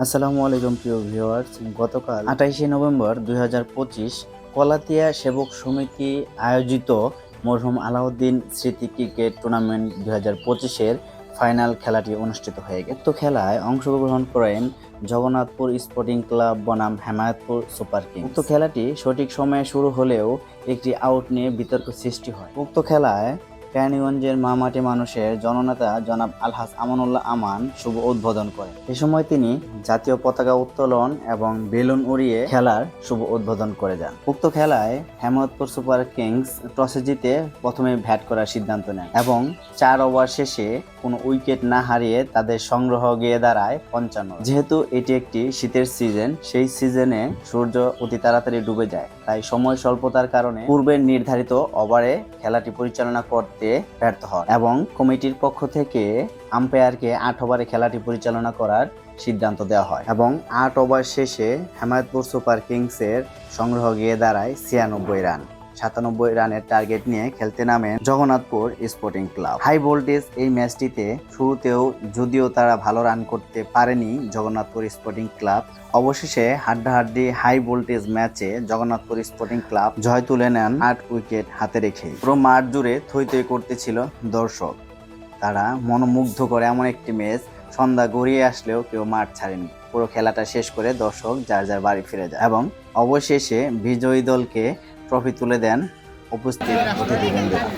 আসসালামু আলাইকুম প্রিয় ভিউয়ার্স। গতকাল 28শে নভেম্বর 2025 কলাতিয়া সেবক সমিতি আয়োজিত মরহুম আলাউদ্দিন স্মৃতি ক্রিকেট টুর্নামেন্ট 2025-এর ফাইনাল খেলাটি অনুষ্ঠিত হয়ে গেছে। উক্ত খেলায় অংশগ্রহণ করেন জগন্নাথপুর স্পোর্টিং ক্লাব বনাম হেমায়তপুর সুপার কিংস। উক্ত খেলাটি সঠিক সময়ে শুরু হলেও একটি আউট নিয়ে বিতর্ক সৃষ্টি হয়। উক্ত খেলায় কেরানীগঞ্জের মামাটি মানুষের জননেতা জনাব আলহাজ আমানুল্লাহ আমান শুভ উদ্বোধন করেন। এ সময় তিনি জাতীয় পতাকা উত্তোলন এবং বেলুন উড়িয়ে খেলার শুভ উদ্বোধন করে যান। উক্ত খেলায় হেমায়তপুর সুপার কিংস টসে জিতে প্রথমে ব্যাট করার সিদ্ধান্ত নেন এবং 4 ওভার শেষে কোনো উইকেট না হারিয়ে তাদের সংগ্রহ গিয়ে দাঁড়ায় 55। যেহেতু এটি একটি শীতের সিজন, সেই সিজনে সূর্য অতি তাড়াতাড়ি ডুবে যায়, তাই সময় স্বল্পতার কারণে পূর্বের নির্ধারিত ওভারে খেলাটি পরিচালনা করতে ব্যর্থ হন এবং কমিটির পক্ষ থেকে আম্পায়ারকে 8 ওভারে খেলাটি পরিচালনা করার সিদ্ধান্ত দেওয়া হয় এবং 8 ওভার শেষে হেমায়তপুর সুপার কিংসের সংগ্রহ গিয়ে দাঁড়ায় 96 রান। 97 রানের টার্গেট নিয়ে খেলতে নামেন Jagannathpur sporting club. High voltage এই ম্যাচটিতে শুরুতেও যদিও তারা ভালো রান করতে পারেনি জগন্নাথপুর স্পোর্টিং ক্লাব, অবশেষে হাড্ডাহাড্ডি হাই ভোল্টেজ ম্যাচে জগন্নাথপুর স্পোর্টিং ক্লাব জয় তুলে নেন 8 উইকেট হাতে রেখে। পুরো মাঠ জুড়ে থই থই করতেছিল দর্শক। তারা মনোমুগ্ধ করে এমন একটি ম্যাচ, সন্ধ্যা গড়িয়ে আসলেও কেউ মাঠ ছাড়েনি। পুরো খেলাটা শেষ করে দর্শক যার যার বাড়ি ফিরে যায় এবং অবশেষে বিজয়ী দলকে ট্রফি তুলে দেন উপস্থিত অতিথিবৃন্দরা।